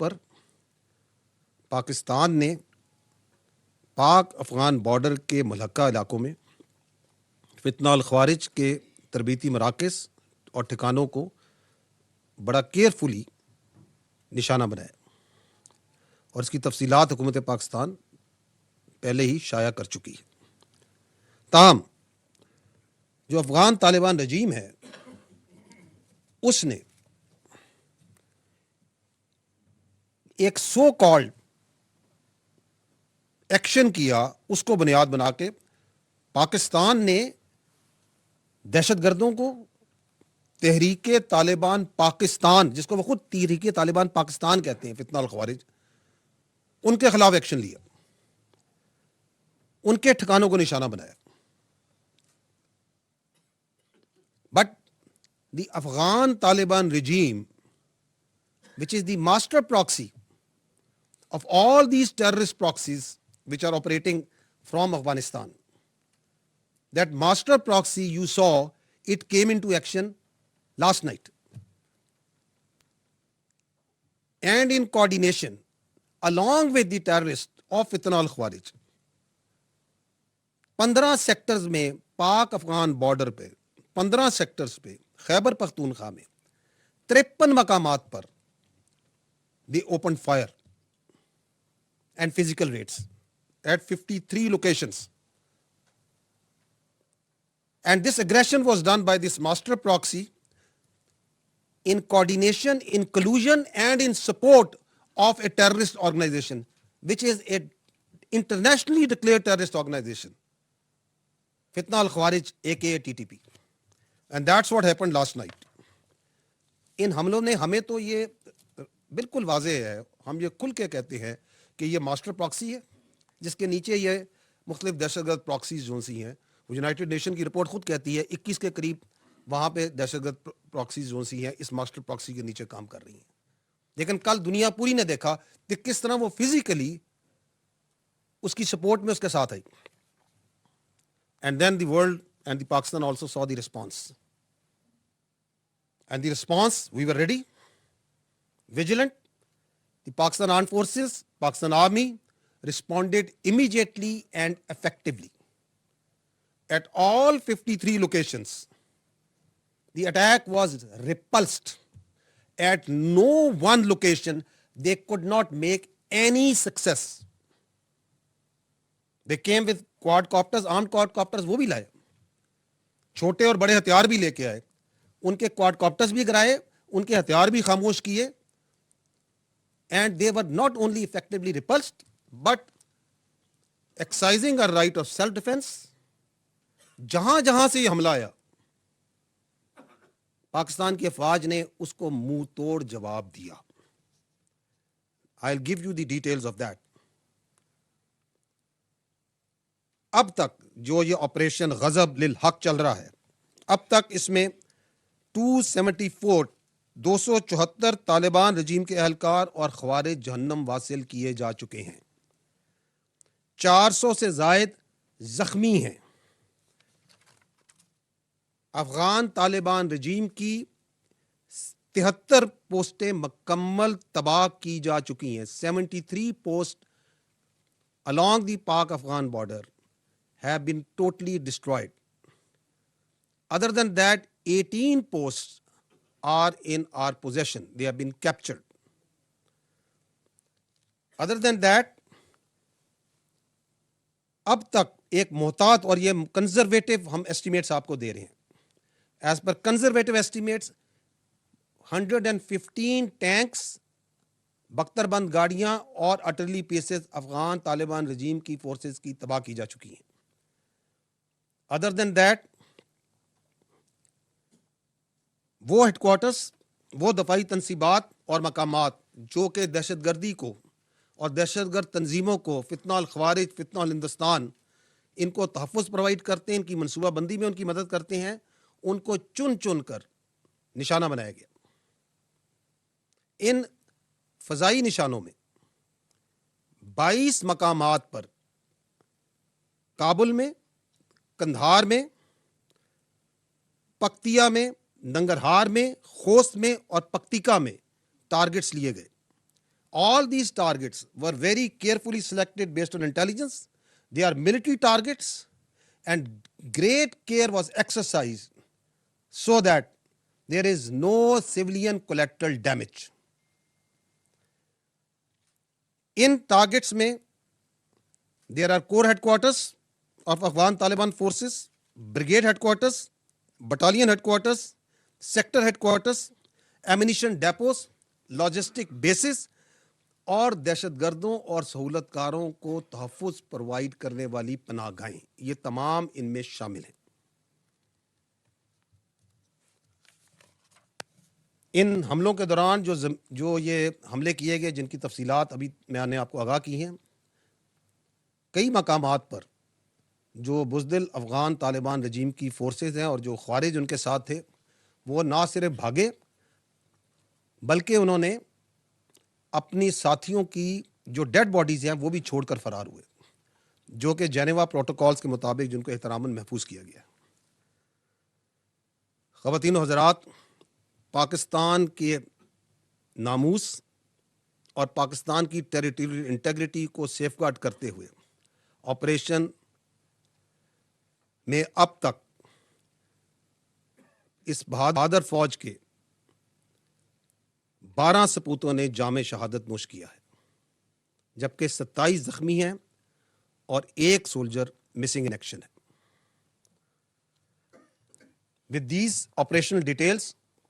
پر پاکستان نے پاک افغان بارڈر کے ملحقہ علاقوں میں فتنہ الخوارج کے تربیتی مراکز اور ٹھکانوں کو بڑا کیئرفلی نشانہ بنایا اور اس کی تفصیلات حکومت پاکستان پہلے ہی شائع کر چکی ہے۔ تاہم جو افغان طالبان رجیم ہے اس نے ایک سو کالڈ ایکشن کیا، اس کو بنیاد بنا کے پاکستان نے دہشت گردوں کو تحریک طالبان پاکستان، جس کو وہ خود تحریک طالبان پاکستان کہتے ہیں، فتنہ الخوارج، ان کے خلاف ایکشن لیا، ان کے ٹھکانوں کو نشانہ بنایا۔ But the Afghan Taliban regime, which is the master proxy of all these terrorist proxies which are operating from Afghanistan, that master proxy you saw, it came into action last night. And in coordination, along with the terrorists of Fitna al-Khwarij, 15 sectors میں Pak Afghan border پہ 15 sectors پہ خیبر پختونخوا میں 53 مقامات پر they opened fire and physical raids at 53 locations. And this aggression was done by this master proxy in coordination, in collusion, and in support of a terrorist organization, which is an internationally declared terrorist organization, Fitna al-Khwarij, aka TTP. And that's what happened last night. ان حملوں نے ہمیں تو یہ بالکل واضح ہے، ہم یہ کھل کے کہتے ہیں کہ یہ ماسٹر پراکسی ہے، جس کے نیچے یہ مختلف دہشت گرد پراکسیز جو سی ہیں، وہ یونائٹڈ نیشن کی رپورٹ خود کہتی ہے 21 کے قریب وہاں پہ دہشت گرد پراکسیز جو سی ہیں اس ماسٹر پراکسی کے نیچے کام کر رہی ہیں۔ لیکن کل دنیا پوری نے دیکھا کہ کس طرح وہ فزیکلی اس کی سپورٹ میں اس کے ساتھ آئی، and then the world and the Pakistan also saw the response. And the response, we were ready, vigilant. The Pakistan Armed Forces, Pakistan Army responded immediately and effectively. At all 53 locations, the attack was repulsed. At no one location, they could not make any success. They came with quadcopters, armed quadcopters, وہ بھی لائے، چھوٹے اور بڑے ہتھیار بھی لے کے آئے، ان کے کواد کاپٹرز بھی گرائے، ان کے ہتھیار بھی خاموش کیے، and they were not only effectively repulsed but exercising a right of self defence. جہاں جہاں سے یہ حملہ آیا پاکستان کی افواج نے اس کو منہ توڑ جواب دیا۔ I will give you the details of that. اب تک جو یہ آپریشن غضب للحق چل رہا ہے، اب تک اس میں 274 طالبان رجیم کے اہلکار اور خوارج جہنم واصل کیے جا چکے ہیں، 400 سے زائد زخمی ہیں۔ افغان طالبان رجیم کی 73 پوسٹیں مکمل تباہ کی جا چکی ہیں۔ 73 post along the Pak Afghan border have been totally destroyed. Other than that, 18 posts are in our possession. They have been captured. Other than that, اب تک ایک محتاط اور یہ کنزرویٹو ہم ایسٹیمیٹس آپ کو دے رہے ہیں، as per conservative estimates 115 tanks, بختر بند گاڑیاں اور artillery pieces Afghan Taliban regime کی فورسز کی تباہ کی جا چکی ہیں۔ ادر دین دیٹ، وہ ہیڈ کوارٹرز، وہ دفاعی تنصیبات اور مقامات جو کہ دہشت گردی کو اور دہشت گرد تنظیموں کو، فتنہ الخوارج، فتنہ الہندوستان، ان کو تحفظ پرووائڈ کرتے ہیں، ان کی منصوبہ بندی میں ان کی مدد کرتے ہیں، ان کو چن چن کر نشانہ بنایا گیا۔ ان فضائی نشانوں میں 22 مقامات پر کابل میں، کندھار میں، پکتیا میں، ننگرہار میں، خوست میں اور پکتیکا میں ٹارگٹس لیے گئے، All these targets were very carefully selected based on intelligence. They are military targets, and great care was exercised so that there is no civilian collateral damage. In targets mein, there are corps headquarters of Afghan Taliban forces, brigade headquarters, battalion headquarters, sector headquarters, ammunition depots, logistic bases اور دہشت گردوں اور سہولت کاروں کو تحفظ provide کرنے والی پناہ گاہیں، یہ تمام ان میں شامل ہیں. ان حملوں کے دوران جو یہ حملے کیے گئے، جن کی تفصیلات ابھی میں نے آپ کو آگاہ کی ہیں، کئی مقامات پر جو بزدل افغان طالبان رجیم کی فورسز ہیں اور جو خوارج ان کے ساتھ تھے، وہ نہ صرف بھاگے بلکہ انہوں نے اپنی ساتھیوں کی جو ڈیڈ باڈیز ہیں وہ بھی چھوڑ کر فرار ہوئے، جو کہ جنیوا پروٹوکولز کے مطابق جن کو احتراماً محفوظ کیا گیا. خواتین و حضرات، پاکستان کے ناموس اور پاکستان کی ٹیریٹوریل انٹیگریٹی کو سیف گارڈ کرتے ہوئے آپریشن میں اب تک اس بہادر فوج کے 12 سپوتوں نے جام شہادت نوش کیا ہے، جبکہ 27 زخمی ہیں اور 1 سولجر مسنگ ان ایکشن ہے. With these operational details,